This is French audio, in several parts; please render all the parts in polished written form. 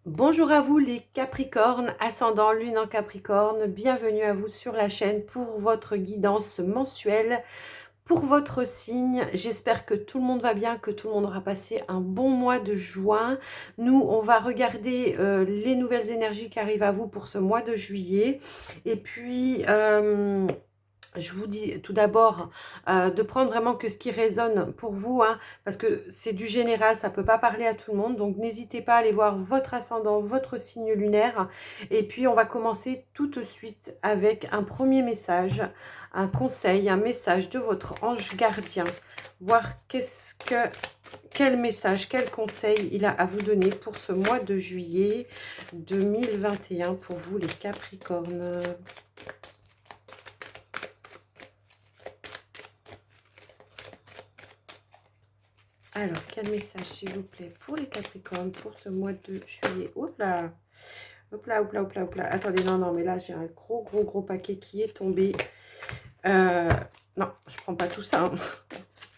Bonjour à vous les Capricornes, ascendant Lune en Capricorne, bienvenue à vous sur la chaîne pour votre guidance mensuelle, pour votre signe. J'espère que tout le monde va bien, que tout le monde aura passé un bon mois de juin. Nous, on va regarder les nouvelles énergies qui arrivent à vous pour ce mois de juillet. Et puis, je vous dis tout d'abord de prendre vraiment que ce qui résonne pour vous, hein, parce que c'est du général, ça ne peut pas parler à tout le monde. Donc n'hésitez pas à aller voir votre ascendant, votre signe lunaire. Et puis on va commencer tout de suite avec un premier message, un conseil, un message de votre ange gardien. Voir quel message, quel conseil il a à vous donner pour ce mois de juillet 2021 pour vous les Capricornes. Alors, quel message, s'il vous plaît, pour les Capricornes, pour ce mois de juillet. Hop là, hop là, hop là, hop là, hop là. Attendez, non, mais là, j'ai un gros paquet qui est tombé. Non, je prends pas tout ça. Hein.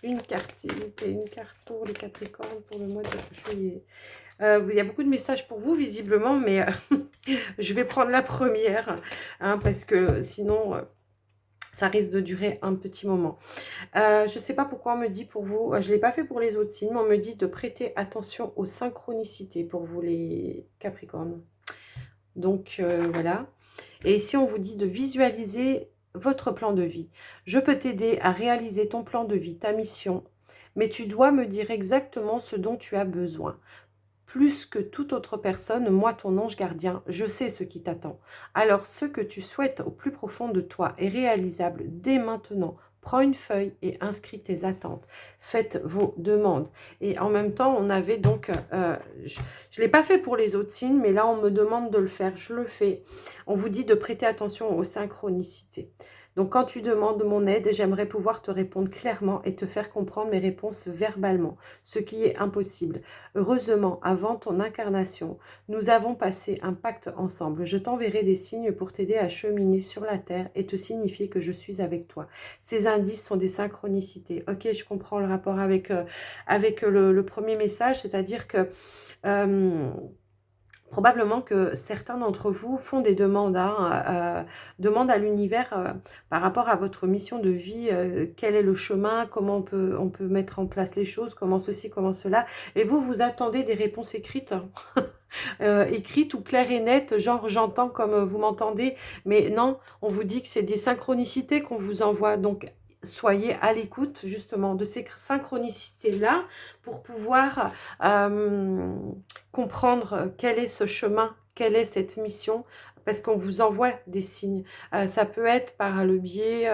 Une carte, s'il vous plaît, une carte pour les Capricornes pour le mois de juillet. Il y a beaucoup de messages pour vous, visiblement, mais je vais prendre la première, hein, parce que sinon... ça risque de durer un petit moment. Je ne sais pas pourquoi on me dit pour vous, je ne l'ai pas fait pour les autres signes, mais on me dit de prêter attention aux synchronicités pour vous les Capricornes. Donc voilà. Et ici on vous dit de visualiser votre plan de vie. Je peux t'aider à réaliser ton plan de vie, ta mission, mais tu dois me dire exactement ce dont tu as besoin. Plus que toute autre personne, moi, ton ange gardien, je sais ce qui t'attend. Alors, ce que tu souhaites au plus profond de toi est réalisable dès maintenant. Prends une feuille et inscris tes attentes. Faites vos demandes. Et en même temps, on avait donc... je ne l'ai pas fait pour les autres signes, mais là, on me demande de le faire. Je le fais. On vous dit de prêter attention aux synchronicités. Donc, quand tu demandes mon aide, j'aimerais pouvoir te répondre clairement et te faire comprendre mes réponses verbalement, ce qui est impossible. Heureusement, avant ton incarnation, nous avons passé un pacte ensemble. Je t'enverrai des signes pour t'aider à cheminer sur la terre et te signifier que je suis avec toi. Ces indices sont des synchronicités. Ok, je comprends le rapport avec, le premier message, c'est-à-dire que... probablement que certains d'entre vous font des demandes, hein, demandent à l'univers par rapport à votre mission de vie, quel est le chemin, comment on peut mettre en place les choses, comment ceci, comment cela. Et vous, vous attendez des réponses écrites, écrites ou claires et nettes, genre j'entends comme vous m'entendez, mais non, on vous dit que c'est des synchronicités qu'on vous envoie. Donc, soyez à l'écoute justement de ces synchronicités-là pour pouvoir comprendre quel est ce chemin, quelle est cette mission, parce qu'on vous envoie des signes. Ça peut être par le biais,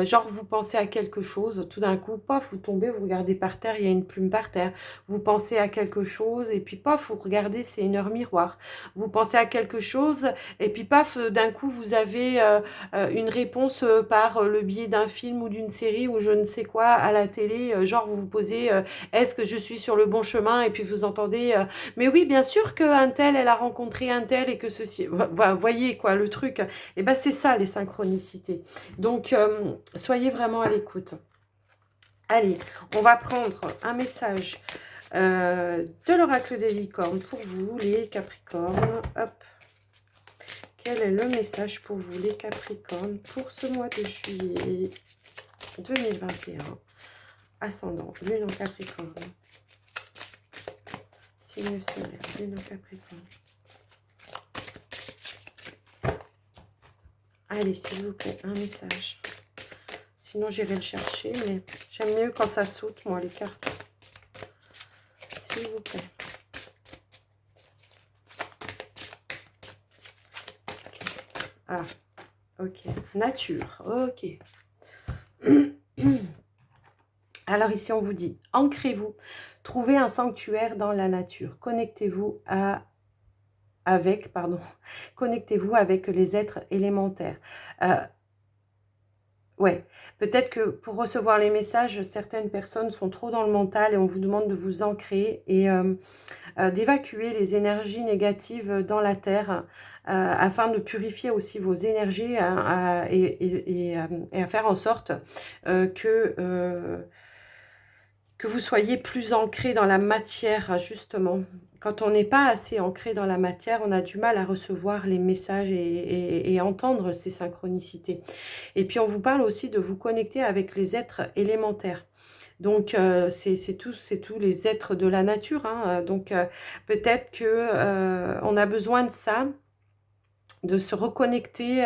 genre vous pensez à quelque chose, tout d'un coup, pof, vous tombez, vous regardez par terre, il y a une plume par terre. Vous pensez à quelque chose, et puis pof, vous regardez, c'est une heure miroir. Vous pensez à quelque chose, et puis paf, d'un coup, vous avez une réponse par le biais d'un film ou d'une série ou je ne sais quoi à la télé, genre vous vous posez est-ce que je suis sur le bon chemin et puis vous entendez mais oui bien sûr qu'un tel elle a rencontré un tel et que ceci voyez quoi le truc, et ben c'est ça les synchronicités. Donc soyez vraiment à l'écoute. Allez, on va prendre un message de l'oracle des licornes pour vous les Capricornes. Hop. Quel est le message pour vous les Capricornes pour ce mois de juillet 2021? Ascendant, Lune en Capricorne. Signe solaire, Lune en Capricorne. Allez, s'il vous plaît, un message. Sinon, j'irai le chercher, mais j'aime mieux quand ça saute, moi, les cartes. S'il vous plaît. Ah, ok. Nature, ok. Alors ici, on vous dit, ancrez-vous. Trouvez un sanctuaire dans la nature. Connectez-vous connectez-vous avec les êtres élémentaires. Ouais, peut-être que pour recevoir les messages, certaines personnes sont trop dans le mental et on vous demande de vous ancrer et d'évacuer les énergies négatives dans la terre afin de purifier aussi vos énergies hein, et à faire en sorte que vous soyez plus ancré dans la matière, justement, quand on n'est pas assez ancré dans la matière, on a du mal à recevoir les messages et entendre ces synchronicités. Et puis on vous parle aussi de vous connecter avec les êtres élémentaires. Donc c'est tous les êtres de la nature, hein. Donc peut-être que on a besoin de ça, de se reconnecter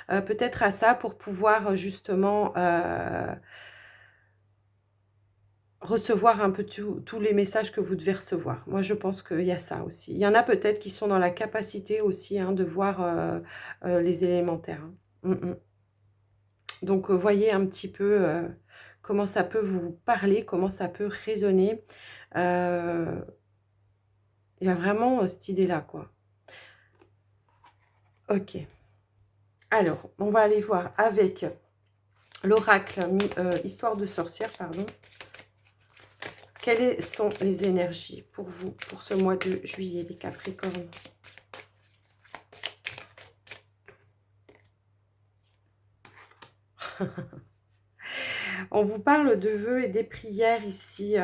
peut-être à ça pour pouvoir justement recevoir un peu tous les messages que vous devez recevoir. Moi, je pense qu'il y a ça aussi. Il y en a peut-être qui sont dans la capacité aussi, hein, de voir les élémentaires, hein. Donc, voyez un petit peu comment ça peut vous parler, comment ça peut résonner. Euh, il y a vraiment cette idée-là, quoi. Ok. Alors, on va aller voir avec l'oracle Histoire de sorcière, pardon. Quelles sont les énergies pour vous, pour ce mois de juillet, les Capricornes? On vous parle de vœux et des prières ici.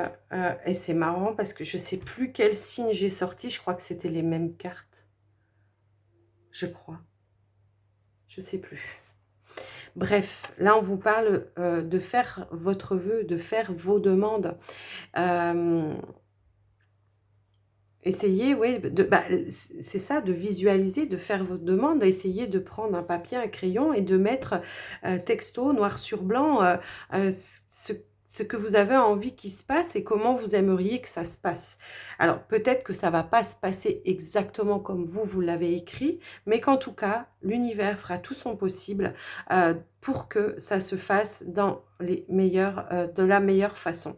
Et c'est marrant parce que je ne sais plus quel signe j'ai sorti. Je crois que c'était les mêmes cartes. Je crois. Je ne sais plus. Bref, là, on vous parle de faire votre vœu, de faire vos demandes. Essayez, oui, c'est ça, de visualiser, de faire votre demande. Essayez de prendre un papier, un crayon et de mettre texto, noir sur blanc, ce que vous avez envie qu'il se passe et comment vous aimeriez que ça se passe. Alors, peut-être que ça ne va pas se passer exactement comme vous l'avez écrit, mais qu'en tout cas, l'univers fera tout son possible pour que ça se fasse dans de la meilleure façon.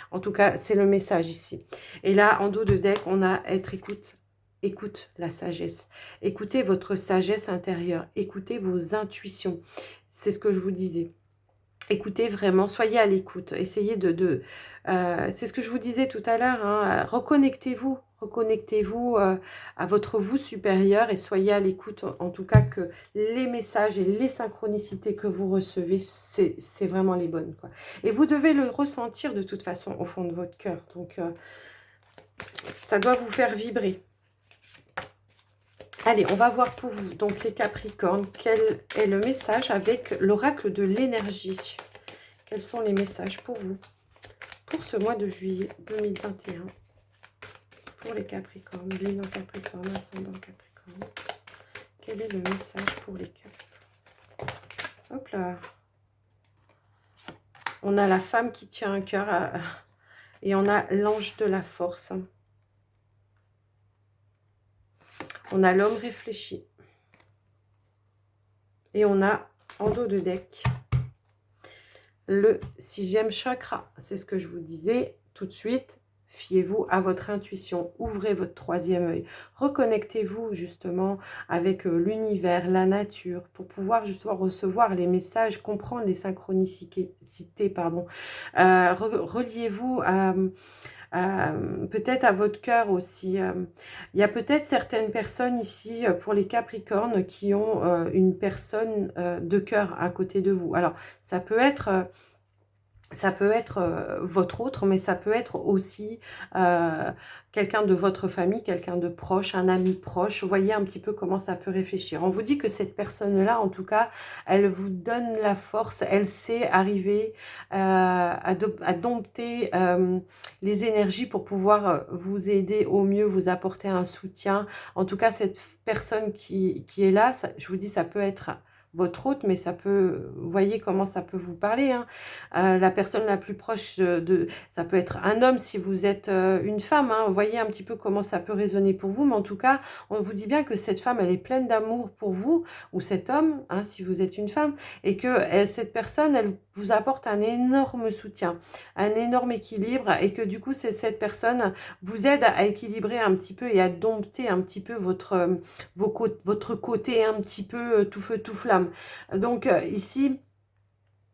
En tout cas, c'est le message ici. Et là, en dos de deck, on a être écoute. Écoute la sagesse. Écoutez votre sagesse intérieure. Écoutez vos intuitions. C'est ce que je vous disais. Écoutez vraiment, soyez à l'écoute. Essayez c'est ce que je vous disais tout à l'heure, hein, reconnectez-vous. Reconnectez-vous à votre vous supérieur et soyez à l'écoute. En tout cas, que les messages et les synchronicités que vous recevez, c'est vraiment les bonnes, quoi. Et vous devez le ressentir de toute façon au fond de votre cœur. Donc, ça doit vous faire vibrer. Allez, on va voir pour vous, donc les Capricornes, quel est le message avec l'oracle de l'énergie. Quels sont les messages pour vous, pour ce mois de juillet 2021, pour les Capricornes, Lune en Capricorne, ascendant Capricorne. Quel est le message pour les Capricornes? Hop là. On a la femme qui tient un cœur et on a l'ange de la force. On a l'homme réfléchi. Et on a, en dos de deck, le 6e chakra. C'est ce que je vous disais tout de suite. Fiez-vous à votre intuition. Ouvrez votre 3e œil. Reconnectez-vous justement avec l'univers, la nature, pour pouvoir justement recevoir les messages, comprendre les synchronicités, pardon. Reliez-vous à... peut-être à votre cœur aussi. Il y a peut-être certaines personnes ici, pour les Capricornes, qui ont une personne de cœur à côté de vous. Alors, ça peut être votre autre, mais ça peut être aussi quelqu'un de votre famille, quelqu'un de proche, un ami proche. Voyez un petit peu comment ça peut réfléchir. On vous dit que cette personne-là, en tout cas, elle vous donne la force, elle sait arriver à dompter les énergies pour pouvoir vous aider au mieux, vous apporter un soutien. En tout cas, cette personne qui est là, ça, je vous dis, ça peut être votre hôte, mais ça peut, vous voyez comment ça peut vous parler, hein. La personne la plus proche ça peut être un homme si vous êtes une femme, hein. Vous voyez un petit peu comment ça peut résonner pour vous, mais en tout cas, on vous dit bien que cette femme, elle est pleine d'amour pour vous, ou cet homme, hein, si vous êtes une femme, et que cette personne, elle vous apporte un énorme soutien, un énorme équilibre, et que du coup, cette personne vous aide à équilibrer un petit peu et à dompter un petit peu votre côté un petit peu tout feu, tout flamme. Donc ici,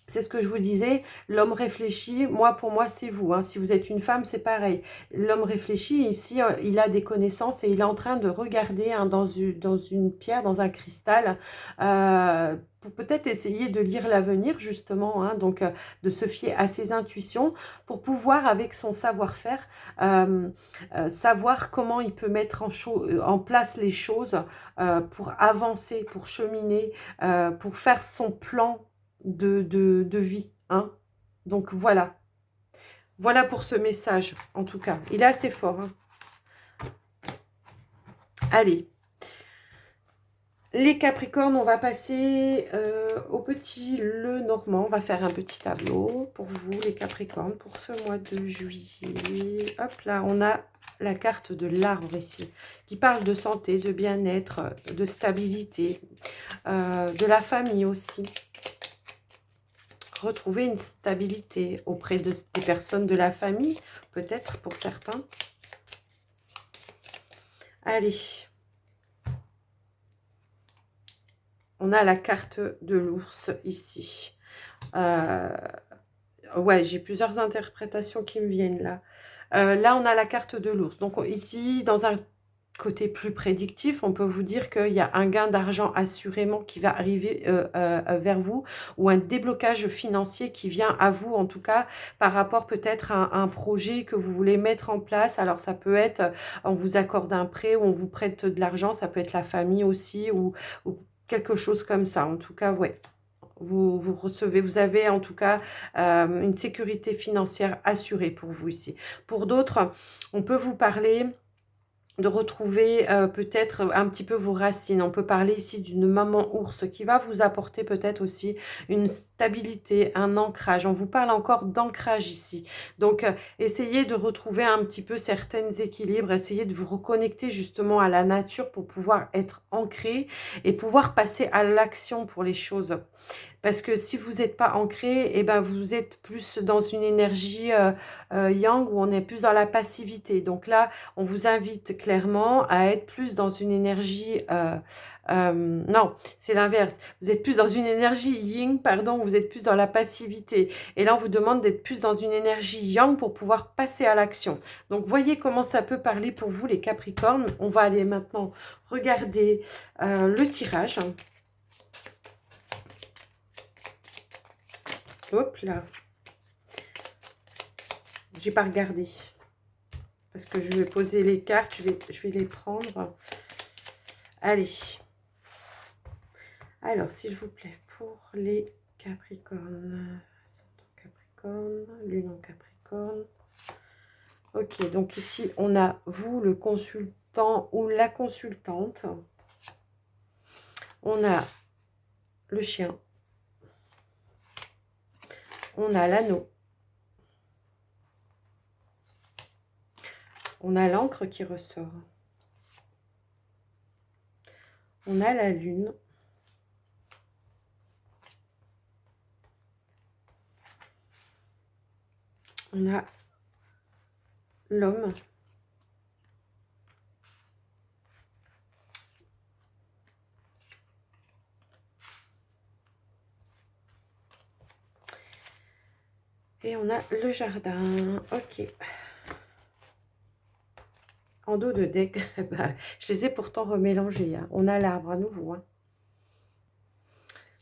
c'est ce que je vous disais, l'homme réfléchi, pour moi, c'est vous. Hein. Si vous êtes une femme, c'est pareil. L'homme réfléchi, ici, il a des connaissances et il est en train de regarder hein, dans une pierre, dans un cristal, pour peut-être essayer de lire l'avenir, justement, hein, donc de se fier à ses intuitions, pour pouvoir, avec son savoir-faire, savoir comment il peut mettre en place les choses pour avancer, pour cheminer, pour faire son plan de vie. Hein. Donc voilà. Voilà pour ce message, en tout cas. Il est assez fort. Hein. Allez. Les Capricornes, on va passer au petit le normand. On va faire un petit tableau pour vous, les Capricornes, pour ce mois de juillet. Hop là, on a la carte de l'arbre ici, qui parle de santé, de bien-être, de stabilité, de la famille aussi. Retrouver une stabilité auprès des personnes de la famille, peut-être pour certains. Allez. On a la carte de l'ours ici. Ouais, j'ai plusieurs interprétations qui me viennent là. Là, on a la carte de l'ours. Donc ici, dans un côté plus prédictif, on peut vous dire qu'il y a un gain d'argent assurément qui va arriver vers vous, ou un déblocage financier qui vient à vous, en tout cas, par rapport peut-être à un projet que vous voulez mettre en place. Alors, ça peut être, on vous accorde un prêt ou on vous prête de l'argent, ça peut être la famille aussi, ou quelque chose comme ça. En tout cas, ouais. Vous recevez, vous avez en tout cas une sécurité financière assurée pour vous ici. Pour d'autres, on peut vous parler de retrouver peut-être un petit peu vos racines. On peut parler ici d'une maman ours qui va vous apporter peut-être aussi une stabilité, un ancrage. On vous parle encore d'ancrage ici. Donc, essayez de retrouver un petit peu certains équilibres, essayez de vous reconnecter justement à la nature pour pouvoir être ancré et pouvoir passer à l'action pour les choses. Parce que si vous n'êtes pas ancré, eh ben vous êtes plus dans une énergie yang où on est plus dans la passivité. Donc là, on vous invite clairement à être plus dans une énergie... non, c'est l'inverse. Vous êtes plus dans une énergie yin, pardon, vous êtes plus dans la passivité. Et là, on vous demande d'être plus dans une énergie yang pour pouvoir passer à l'action. Donc, voyez comment ça peut parler pour vous, les Capricornes. On va aller maintenant regarder le tirage. Hop là. J'ai pas regardé. Parce que je vais poser les cartes. Je vais les prendre. Allez. Alors, s'il vous plaît, pour les Capricornes. Ascendant Capricorne. Lune en Capricorne. Ok, donc ici, on a vous, le consultant ou la consultante. On a le chien. On a l'anneau. On a l'encre qui ressort. On a la lune. On a l'homme. Et on a le jardin. Ok. En dos de deck, bah, je les ai pourtant remélangés. Hein. On a l'arbre à nouveau. Hein.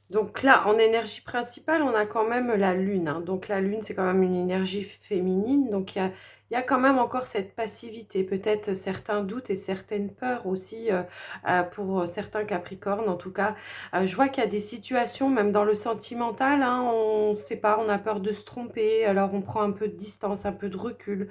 Donc là, en énergie principale, on a quand même la lune. Hein. Donc la lune, c'est quand même une énergie féminine. Donc il y a quand même encore cette passivité. Peut-être certains doutes et certaines peurs aussi pour certains Capricornes. En tout cas, je vois qu'il y a des situations, même dans le sentimental, hein, on ne sait pas, on a peur de se tromper. Alors on prend un peu de distance, un peu de recul.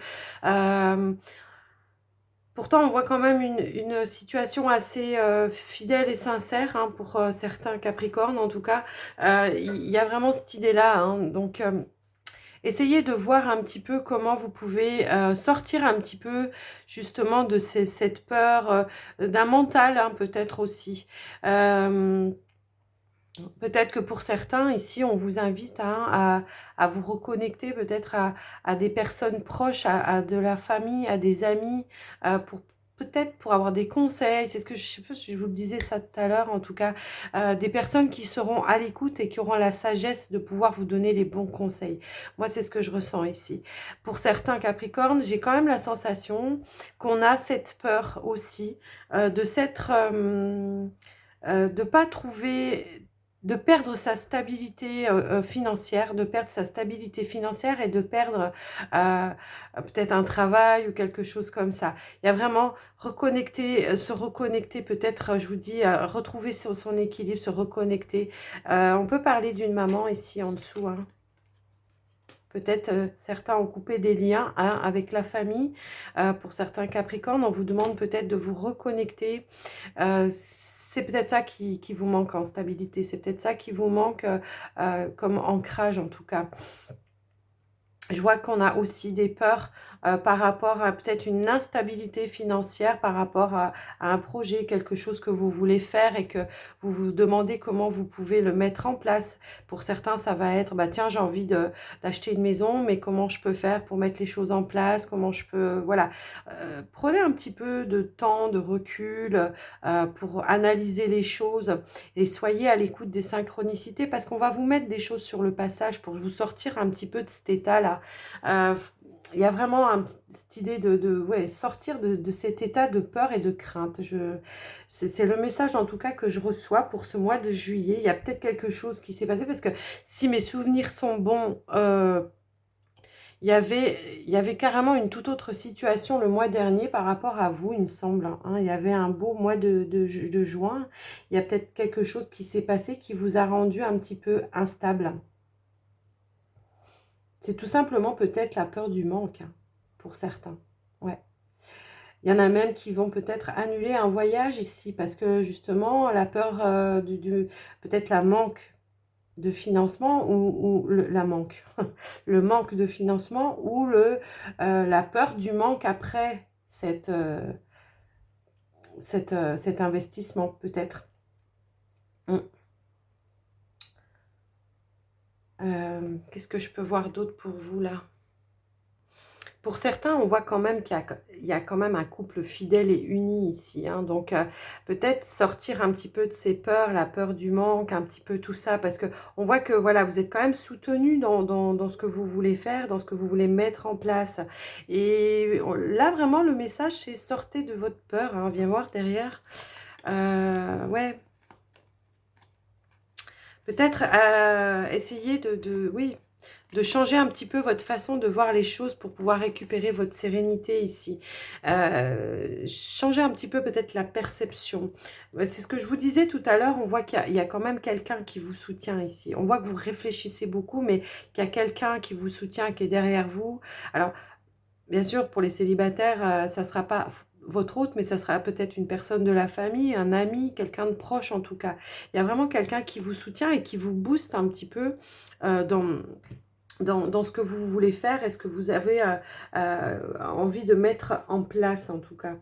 Pourtant, on voit quand même une situation assez fidèle et sincère hein, pour certains Capricornes, en tout cas. Il y a vraiment cette idée-là. Hein, donc, essayez de voir un petit peu comment vous pouvez sortir un petit peu justement de cette peur, d'un mental hein, peut-être aussi. Peut-être que pour certains, ici, on vous invite hein, à vous reconnecter peut-être à des personnes proches, à de la famille, à des amis, pour peut-être pour avoir des conseils. C'est ce que je sais pas si je vous le disais ça tout à l'heure, en tout cas, des personnes qui seront à l'écoute et qui auront la sagesse de pouvoir vous donner les bons conseils. Moi, c'est ce que je ressens ici. Pour certains Capricornes, j'ai quand même la sensation qu'on a cette peur aussi de s'être... de pas trouver, de perdre sa stabilité financière, de perdre sa stabilité financière et de perdre peut-être un travail ou quelque chose comme ça. Il y a vraiment reconnecter, se reconnecter peut-être, je vous dis, retrouver son équilibre, se reconnecter. On peut parler d'une maman ici en dessous, hein. Peut-être certains ont coupé des liens hein, avec la famille. Pour certains Capricornes, on vous demande peut-être de vous reconnecter. C'est peut-être ça qui vous manque en stabilité. C'est peut-être ça qui vous manque comme ancrage en tout cas. Je vois qu'on a aussi des peurs par rapport à peut-être une instabilité financière, par rapport à un projet, quelque chose que vous voulez faire et que vous vous demandez comment vous pouvez le mettre en place. Pour certains, ça va être, bah tiens, j'ai envie d'acheter une maison, mais comment je peux faire pour mettre les choses en place, comment je peux, voilà. Prenez un petit peu de temps, de recul pour analyser les choses et soyez à l'écoute des synchronicités parce qu'on va vous mettre des choses sur le passage pour vous sortir un petit peu de cet état-là. Il y a vraiment cette idée ouais, sortir de cet état de peur et de crainte. C'est le message en tout cas que je reçois pour ce mois de juillet. Il y a peut-être quelque chose qui s'est passé parce que si mes souvenirs sont bons, il y avait carrément une toute autre situation le mois dernier par rapport à vous, il me semble, hein. Il y avait un beau mois de juin. Il y a peut-être quelque chose qui s'est passé qui vous a rendu un petit peu instable. C'est tout simplement peut-être la peur du manque, hein, pour certains. Ouais. Il y en a même qui vont peut-être annuler un voyage ici parce que justement la peur peut-être la manque de financement ou la manque, le manque de financement ou la peur du manque après cet investissement peut-être. Qu'est-ce que je peux voir d'autre pour vous là? Pour certains, on voit quand même qu'il y a quand même un couple fidèle et uni ici, hein. Donc, peut-être sortir un petit peu de ces peurs, la peur du manque, un petit peu tout ça, parce que on voit que voilà, vous êtes quand même soutenu dans ce que vous voulez faire, dans ce que vous voulez mettre en place. Et là, vraiment, le message, c'est sortez de votre peur, hein. Viens voir derrière. Ouais, peut-être essayer oui, de changer un petit peu votre façon de voir les choses pour pouvoir récupérer votre sérénité ici. Changer un petit peu peut-être la perception. C'est ce que je vous disais tout à l'heure, on voit qu'il y a quand même quelqu'un qui vous soutient ici. On voit que vous réfléchissez beaucoup, mais qu'il y a quelqu'un qui vous soutient, qui est derrière vous. Alors, bien sûr, pour les célibataires, ça ne sera pas votre hôte, mais ça sera peut-être une personne de la famille, un ami, quelqu'un de proche en tout cas. Il y a vraiment quelqu'un qui vous soutient et qui vous booste un petit peu dans ce que vous voulez faire et ce que vous avez envie de mettre en place en tout cas.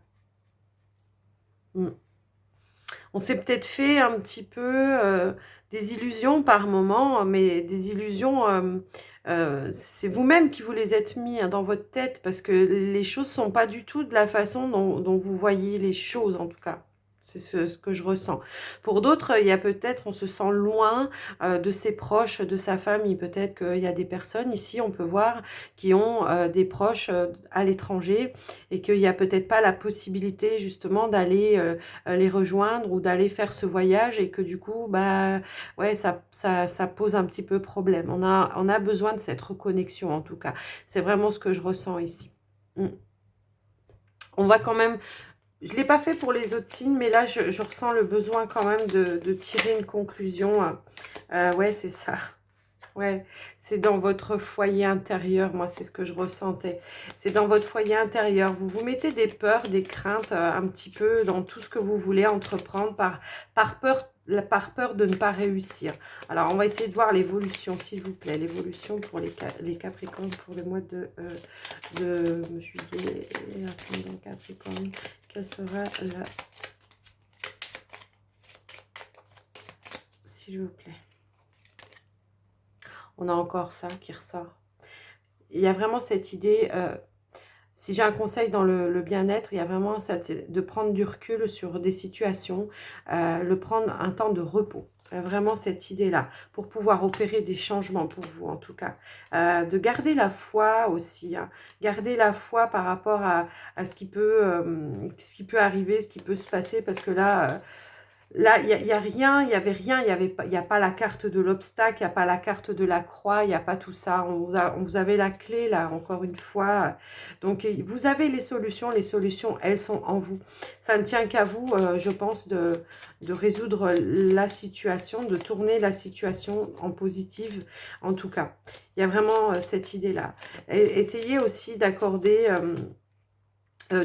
On s'est peut-être fait un petit peu des illusions par moment, mais des illusions, c'est vous-même qui vous les êtes mis hein, dans votre tête parce que les choses ne sont pas du tout de la façon dont vous voyez les choses en tout cas. C'est ce que je ressens. Pour d'autres, il y a peut-être, on se sent loin de ses proches, de sa famille. Peut-être qu'il y a des personnes ici, on peut voir, qui ont des proches à l'étranger et qu'il n'y a peut-être pas la possibilité justement d'aller les rejoindre ou d'aller faire ce voyage et que du coup, bah, ouais, ça pose un petit peu problème. On a besoin de cette reconnexion en tout cas. C'est vraiment ce que je ressens ici. On va quand même... Je ne l'ai pas fait pour les autres signes, mais là, je ressens le besoin quand même de tirer une conclusion. Ouais, c'est ça. Ouais, c'est dans votre foyer intérieur. Moi, c'est ce que je ressentais. C'est dans votre foyer intérieur. Vous vous mettez des peurs, des craintes un petit peu dans tout ce que vous voulez entreprendre par peur de ne pas réussir. Alors, on va essayer de voir l'évolution, s'il vous plaît. L'évolution pour les Capricornes pour le mois de juillet. Ascendant Capricorne. Quelle sera la... S'il vous plaît. On a encore ça qui ressort. Il y a vraiment cette idée, Si j'ai un conseil dans le bien-être, il y a vraiment de prendre du recul sur des situations, prendre un temps de repos. Vraiment cette idée-là, pour pouvoir opérer des changements pour vous en tout cas. De garder la foi aussi, hein. Garder la foi par rapport à ce qui peut arriver, ce qui peut se passer, parce que là, il y a rien, il y avait rien, il y a pas la carte de l'obstacle, il n'y a pas la carte de la croix, il n'y a pas tout ça. On vous avait la clé, là, encore une fois. Donc, vous avez les solutions, elles sont en vous. Ça ne tient qu'à vous, je pense, de résoudre la situation, de tourner la situation en positive, en tout cas. Il y a vraiment cette idée-là. Essayez aussi d'accorder...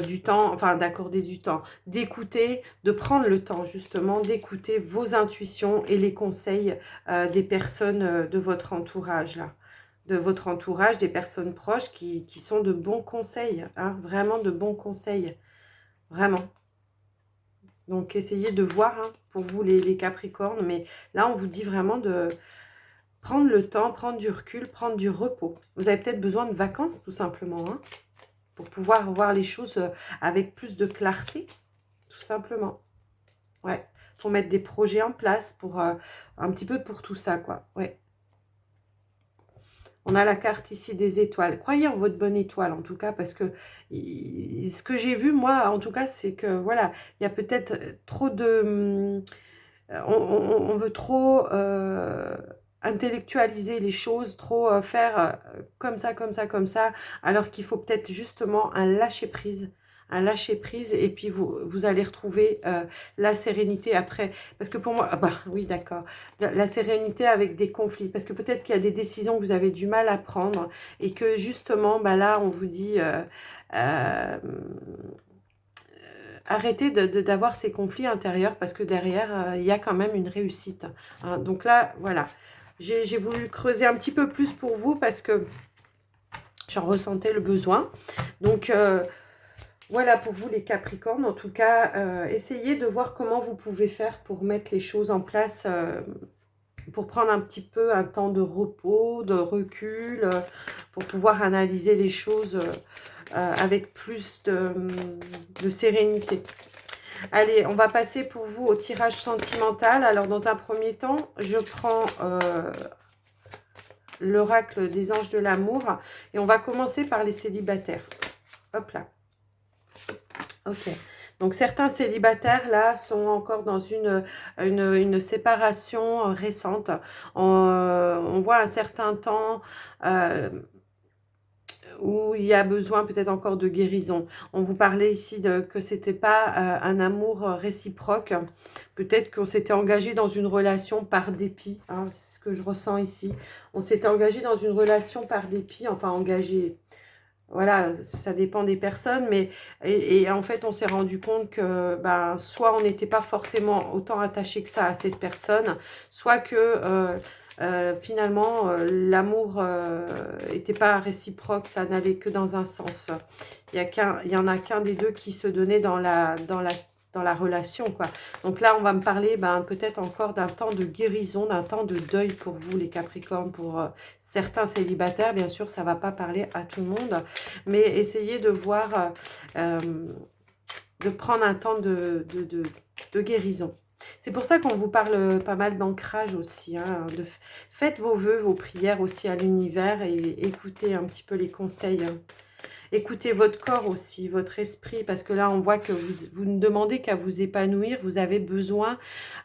du temps, enfin d'accorder du temps, d'écouter, de prendre le temps justement d'écouter vos intuitions et les conseils des personnes de votre entourage là, de votre entourage, des personnes proches qui sont de bons conseils, hein, vraiment de bons conseils, vraiment. Donc essayez de voir hein, pour vous les Capricornes, mais là on vous dit vraiment de prendre le temps, prendre du recul, prendre du repos. Vous avez peut-être besoin de vacances tout simplement, hein, pour pouvoir voir les choses avec plus de clarté, tout simplement. Ouais, pour mettre des projets en place, pour un petit peu pour tout ça, quoi. Ouais. On a la carte ici des étoiles. Croyez en votre bonne étoile, en tout cas, parce que ce que j'ai vu, moi, en tout cas, c'est que, voilà, il y a peut-être trop de... on veut trop intellectualiser les choses, trop faire comme ça, comme ça, comme ça, alors qu'il faut peut-être justement un lâcher prise, et puis vous allez retrouver la sérénité après, parce que pour moi, ah bah oui d'accord, la sérénité avec des conflits, parce que peut-être qu'il y a des décisions que vous avez du mal à prendre, et que justement, bah là on vous dit... arrêtez d'avoir ces conflits intérieurs, parce que derrière, il y a quand même une réussite. Hein. Donc là, voilà. J'ai voulu creuser un petit peu plus pour vous parce que j'en ressentais le besoin. Donc, voilà pour vous les Capricornes. En tout cas, essayez de voir comment vous pouvez faire pour mettre les choses en place, pour prendre un petit peu un temps de repos, de recul, pour pouvoir analyser les choses avec plus de sérénité. Allez, on va passer pour vous au tirage sentimental. Alors, dans un premier temps, je prends l'oracle des anges de l'amour. Et on va commencer par les célibataires. Hop là. Ok. Donc, certains célibataires, là, sont encore dans une séparation récente. On voit un certain temps... où il y a besoin peut-être encore de guérison. On vous parlait ici que c'était pas un amour réciproque. Peut-être qu'on s'était engagé dans une relation par dépit. Hein, c'est ce que je ressens ici. On s'était engagé dans une relation par dépit. Enfin, engagé... Voilà, ça dépend des personnes, mais et en fait, on s'est rendu compte que ben, soit on n'était pas forcément autant attaché que ça à cette personne, soit que finalement, l'amour n'était pas réciproque, ça n'allait que dans un sens. Il y en a qu'un des deux qui se donnait dans la relation, quoi. Donc là, on va me parler peut-être encore d'un temps de guérison, d'un temps de deuil pour vous, les Capricornes, pour certains célibataires. Bien sûr, ça ne va pas parler à tout le monde, mais essayez de voir, de prendre un temps de guérison. C'est pour ça qu'on vous parle pas mal d'ancrage aussi. Hein, faites vos vœux, vos prières aussi à l'univers et écoutez un petit peu les conseils. Hein. Écoutez votre corps aussi, votre esprit, parce que là, on voit que vous ne demandez qu'à vous épanouir. Vous avez besoin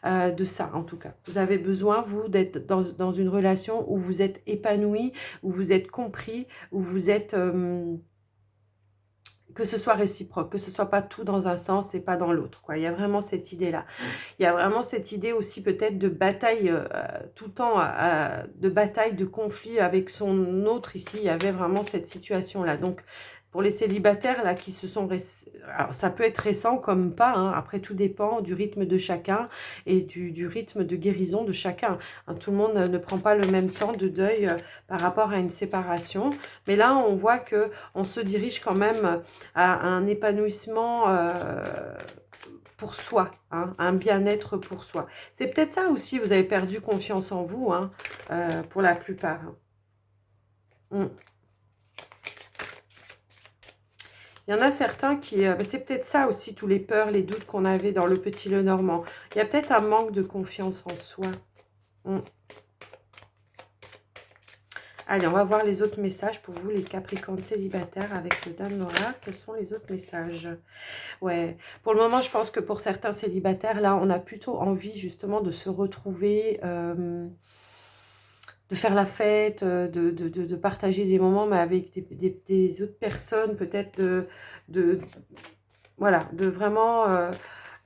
de ça, en tout cas. Vous avez besoin, vous, d'être dans une relation où vous êtes épanoui, où vous êtes compris, où vous êtes... que ce soit réciproque, que ce soit pas tout dans un sens et pas dans l'autre, quoi. Il y a vraiment cette idée-là. Il y a vraiment cette idée aussi peut-être de bataille tout le temps, de bataille, de conflit avec son autre. Ici, il y avait vraiment cette situation-là. Donc, pour les célibataires là qui se sont... Alors, ça peut être récent comme pas. Hein. Après, tout dépend du rythme de chacun et du rythme de guérison de chacun. Hein, tout le monde ne prend pas le même temps de deuil par rapport à une séparation. Mais là, on voit que on se dirige quand même à un épanouissement pour soi, hein, un bien-être pour soi. C'est peut-être ça aussi, vous avez perdu confiance en vous, hein, pour la plupart. Mm. Il y en a certains qui... c'est peut-être ça aussi, tous les peurs, les doutes qu'on avait dans le Petit Lenormand. Il y a peut-être un manque de confiance en soi. Allez, on va voir les autres messages pour vous, les Capricornes célibataires avec le Dame Noire. Quels sont les autres messages? Ouais, pour le moment, je pense que pour certains célibataires, là, on a plutôt envie justement de se retrouver, de faire la fête, de partager des moments, mais avec des autres personnes, peut-être voilà, de vraiment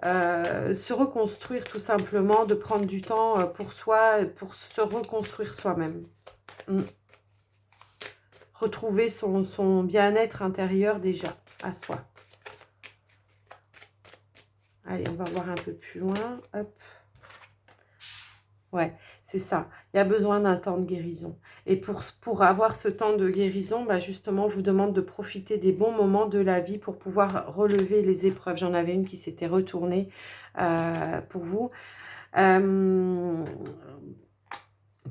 se reconstruire tout simplement, de prendre du temps pour soi, pour se reconstruire soi-même. Retrouver son bien-être intérieur déjà, à soi. Allez, on va voir un peu plus loin. Hop. Ouais, c'est ça. Il y a besoin d'un temps de guérison. Et pour avoir ce temps de guérison, bah justement, on vous demande de profiter des bons moments de la vie pour pouvoir relever les épreuves. J'en avais une qui s'était retournée pour vous.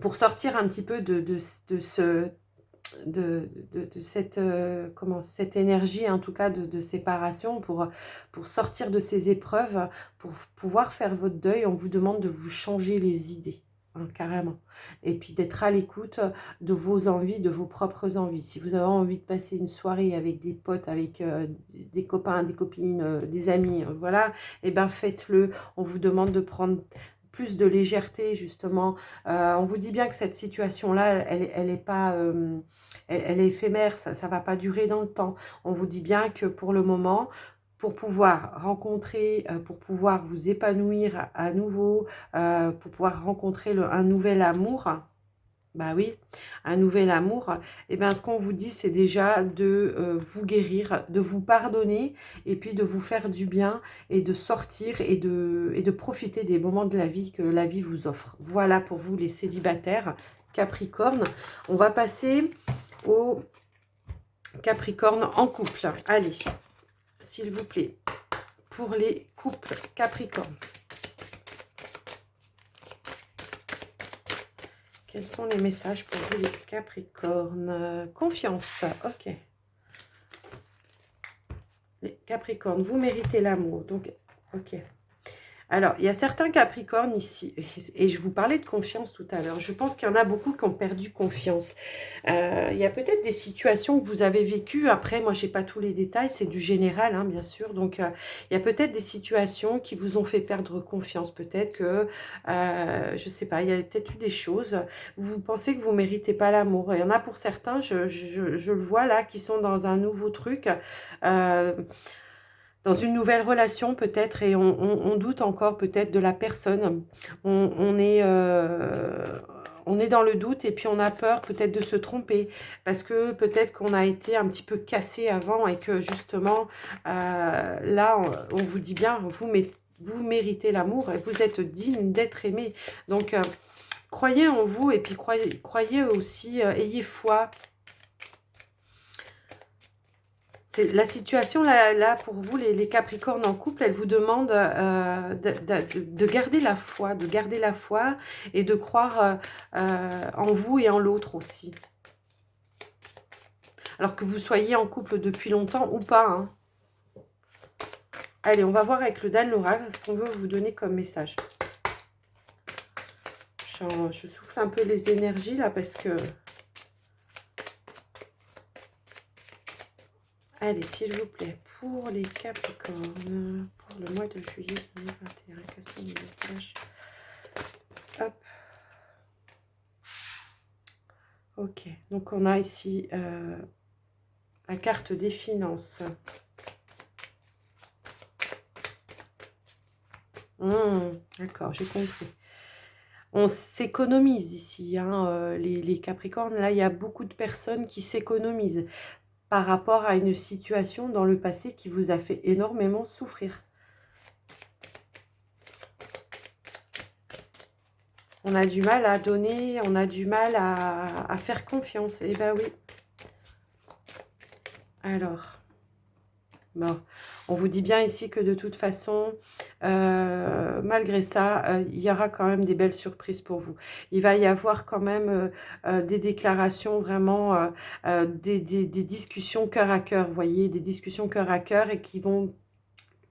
Pour sortir un petit peu de cette, cette énergie, en tout cas de séparation, pour sortir de ces épreuves, pour pouvoir faire votre deuil, on vous demande de vous changer les idées, hein, carrément. Et puis d'être à l'écoute de vos envies, de vos propres envies. Si vous avez envie de passer une soirée avec des potes, avec des copains, des copines, des amis, voilà, et ben faites-le. On vous demande de prendre plus de légèreté, justement. On vous dit bien que cette situation-là, elle est pas... elle est éphémère, ça ne va pas durer dans le temps. On vous dit bien que pour le moment, pour pouvoir rencontrer, pour pouvoir vous épanouir à nouveau, pour pouvoir rencontrer un nouvel amour, bah oui, un nouvel amour, et bien ce qu'on vous dit, c'est déjà de vous guérir, de vous pardonner, et puis de vous faire du bien, et de sortir, et de profiter des moments de la vie que la vie vous offre. Voilà pour vous les célibataires Capricorne. On va passer aux Capricornes en couple. Allez, s'il vous plaît, pour les couples Capricorne. Quels sont les messages pour vous les Capricornes? Confiance, ok. Les Capricornes, vous méritez l'amour, donc ok. Alors, il y a certains Capricornes ici, et je vous parlais de confiance tout à l'heure. Je pense qu'il y en a beaucoup qui ont perdu confiance. Il y a peut-être des situations que vous avez vécues. Après, moi, je n'ai pas tous les détails, c'est du général, hein, bien sûr. Donc, il y a peut-être des situations qui vous ont fait perdre confiance. Peut-être que, je ne sais pas, il y a peut-être eu des choses. Vous pensez que vous ne méritez pas l'amour. Il y en a pour certains, je le vois là, qui sont dans un nouveau truc. Dans une nouvelle relation peut-être, et on doute encore peut-être de la personne. On est dans le doute, et puis on a peur peut-être de se tromper, parce que peut-être qu'on a été un petit peu cassé avant, et que justement, là, on vous dit bien, vous méritez l'amour, et vous êtes digne d'être aimé. Donc, croyez en vous, et puis croyez aussi, ayez foi. La situation, là, pour vous, les Capricornes en couple, elle vous demande de garder la foi, et de croire en vous et en l'autre aussi. Alors que vous soyez en couple depuis longtemps ou pas. Hein. Allez, on va voir avec le Dan-Laura ce qu'on veut vous donner comme message. Je souffle un peu les énergies là parce que... Allez, s'il vous plaît, pour les Capricornes, pour le mois de juillet 2021, quels sont les messages? Hop. Ok, donc on a ici la carte des finances. D'accord, j'ai compris. On s'économise ici, hein, les Capricornes. Là, il y a beaucoup de personnes qui s'économisent par rapport à une situation dans le passé qui vous a fait énormément souffrir. On a du mal à donner, on a du mal à faire confiance. Eh bien oui. Alors, bon, On vous dit bien ici que de toute façon, malgré ça, il y aura quand même des belles surprises pour vous. Il va y avoir quand même des déclarations vraiment, des discussions cœur à cœur, vous voyez, des discussions cœur à cœur et qui vont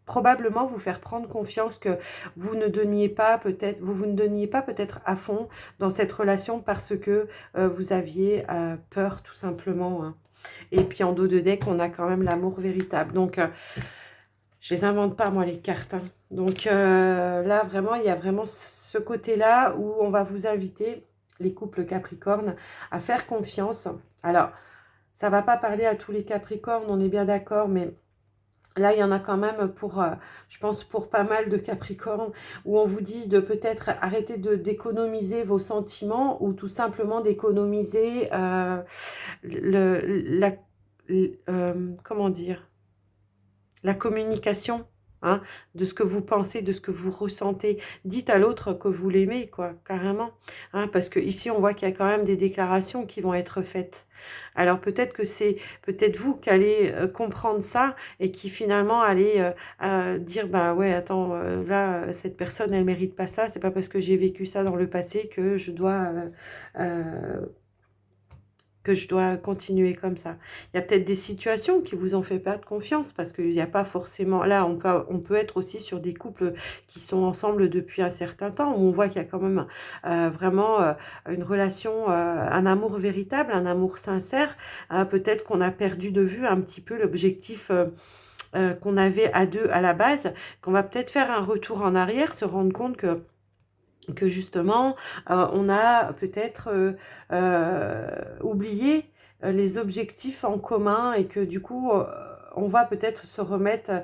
probablement vous faire prendre confiance que vous ne donniez pas peut-être, vous ne donniez pas peut-être à fond dans cette relation parce que vous aviez peur tout simplement, hein. Et puis en dos de deck, on a quand même l'amour véritable. Donc, je les invente pas, moi, les cartes, hein. Donc là, vraiment, il y a vraiment ce côté-là où on va vous inviter, les couples Capricorne, à faire confiance. Alors, ça va pas parler à tous les Capricornes, on est bien d'accord, mais là, il y en a quand même pour, je pense, pour pas mal de Capricornes, où on vous dit de peut-être arrêter d'économiser vos sentiments ou tout simplement d'économiser comment dire, la communication, hein, de ce que vous pensez, de ce que vous ressentez. Dites à l'autre que vous l'aimez, quoi, carrément. Hein, parce que ici, on voit qu'il y a quand même des déclarations qui vont être faites. Alors peut-être que c'est peut-être vous qui allez comprendre ça et qui finalement allez dire, bah ouais, attends, là, cette personne, elle mérite pas ça. C'est pas parce que j'ai vécu ça dans le passé que je dois continuer comme ça. Il y a peut-être des situations qui vous ont fait perdre confiance parce qu'il n'y a pas forcément... Là, on peut être aussi sur des couples qui sont ensemble depuis un certain temps où on voit qu'il y a quand même vraiment une relation, un amour véritable, un amour sincère. Peut-être qu'on a perdu de vue un petit peu l'objectif qu'on avait à deux à la base, qu'on va peut-être faire un retour en arrière, se rendre compte que justement, on a peut-être oublié les objectifs en commun et que du coup, on va peut-être se remettre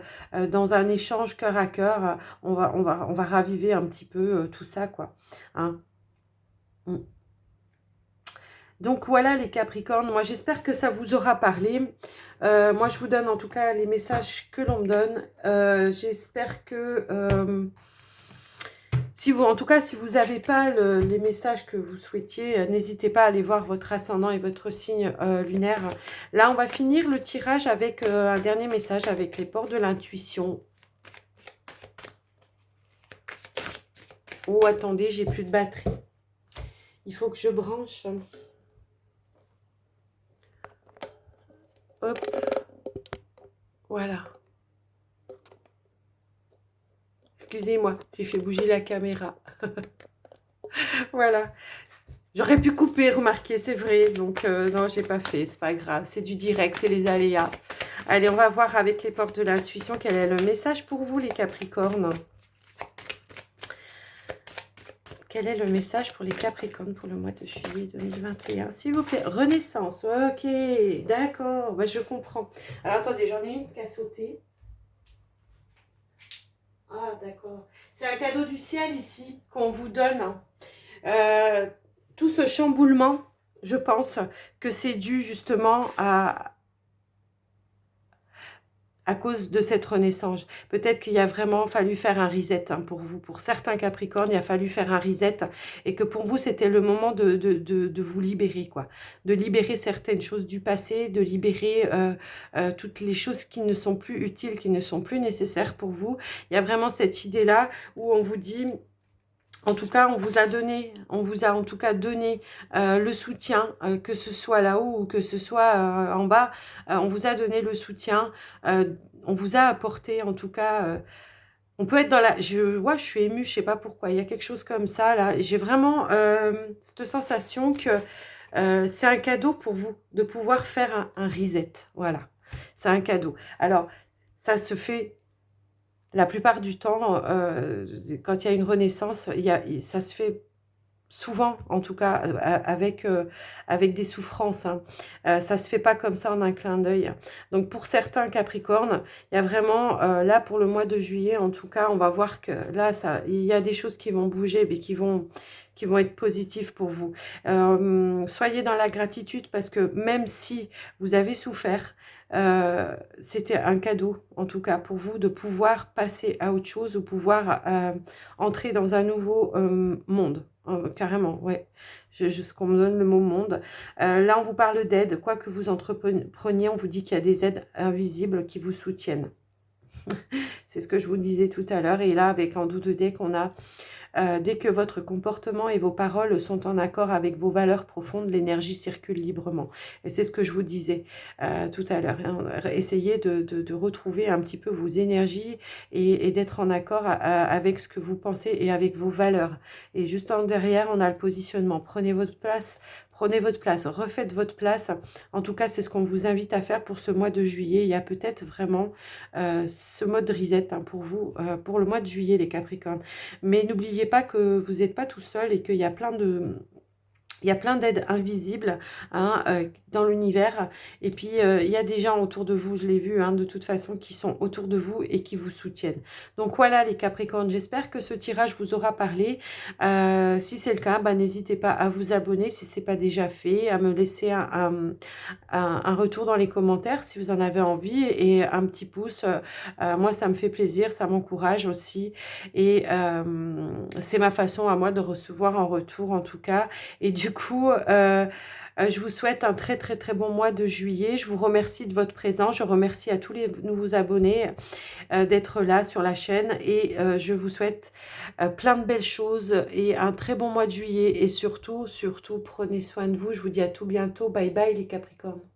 dans un échange cœur à cœur. On va raviver un petit peu tout ça, quoi. Hein. Mm. Donc voilà les Capricornes, moi j'espère que ça vous aura parlé. Moi je vous donne en tout cas les messages que l'on me donne. J'espère que... si vous, en tout cas, si vous n'avez pas les messages que vous souhaitiez, n'hésitez pas à aller voir votre ascendant et votre signe lunaire. Là, on va finir le tirage avec un dernier message avec les ports de l'intuition. Oh, attendez, j'ai plus de batterie. Il faut que je branche. Hop. Voilà. Excusez-moi, j'ai fait bouger la caméra. Voilà. J'aurais pu couper, remarquez, c'est vrai. Donc, non, j'ai pas fait. C'est pas grave. C'est du direct, c'est les aléas. Allez, on va voir avec les portes de l'intuition quel est le message pour vous, les Capricornes. Quel est le message pour les Capricornes pour le mois de juillet 2021? S'il vous plaît. Renaissance. Ok, d'accord. Bah, je comprends. Alors, attendez, j'en ai une qui a sauté. Ah, d'accord. C'est un cadeau du ciel ici qu'on vous donne. Tout ce chamboulement, je pense que c'est dû justement à cause de cette renaissance. Peut-être qu'il y a vraiment fallu faire un reset hein, pour vous. Pour certains Capricornes, il a fallu faire un reset et que pour vous, c'était le moment de vous libérer, quoi. De libérer certaines choses du passé, de libérer toutes les choses qui ne sont plus utiles, qui ne sont plus nécessaires pour vous. Il y a vraiment cette idée-là où on vous dit... En tout cas, on vous a en tout cas donné le soutien, que ce soit là-haut ou que ce soit en bas. On vous a donné le soutien, on vous a apporté en tout cas... on peut être dans la... je suis émue, je sais pas pourquoi. Il y a quelque chose comme ça, là. J'ai vraiment cette sensation que c'est un cadeau pour vous de pouvoir faire un reset. Voilà, c'est un cadeau. Alors, ça se fait... La plupart du temps, quand il y a une renaissance, ça se fait souvent, en tout cas, avec des souffrances. Hein. Ça ne se fait pas comme ça en un clin d'œil. Donc, pour certains Capricornes, il y a vraiment, là, pour le mois de juillet, en tout cas, on va voir que là, il y a des choses qui vont bouger, mais qui vont être positives pour vous. Soyez dans la gratitude parce que même si vous avez souffert, c'était un cadeau, en tout cas, pour vous de pouvoir passer à autre chose ou pouvoir entrer dans un nouveau monde. Carrément, ouais. Ce qu'on me donne le mot monde. Là, on vous parle d'aide. Quoi que vous entrepreniez, on vous dit qu'il y a des aides invisibles qui vous soutiennent. C'est ce que je vous disais tout à l'heure. Et là, avec en 12 de deck, on a dès que votre comportement et vos paroles sont en accord avec vos valeurs profondes, l'énergie circule librement. Et c'est ce que je vous disais tout à l'heure. Hein. Essayez de retrouver un petit peu vos énergies et d'être en accord avec ce que vous pensez et avec vos valeurs. Et juste en derrière, on a le positionnement. Prenez votre place. Prenez votre place, refaites votre place. En tout cas, c'est ce qu'on vous invite à faire pour ce mois de juillet. Il y a peut-être vraiment ce mode reset hein, pour vous, pour le mois de juillet, les Capricornes. Mais n'oubliez pas que vous n'êtes pas tout seul et qu'il y a plein de... Il y a plein d'aides invisibles hein, dans l'univers. Et puis, il y a des gens autour de vous, je l'ai vu, hein, de toute façon, qui sont autour de vous et qui vous soutiennent. Donc voilà les Capricornes, j'espère que ce tirage vous aura parlé. Si c'est le cas, bah, n'hésitez pas à vous abonner si ce n'est pas déjà fait, à me laisser un retour dans les commentaires si vous en avez envie et un petit pouce. Moi, ça me fait plaisir, ça m'encourage aussi. Et c'est ma façon à moi de recevoir en retour en tout cas. Et du coup, je vous souhaite un très très très bon mois de juillet. Je vous remercie de votre présence. Je remercie à tous les nouveaux abonnés d'être là sur la chaîne. Et je vous souhaite plein de belles choses et un très bon mois de juillet. Et surtout, surtout, prenez soin de vous. Je vous dis à tout bientôt. Bye bye les Capricornes.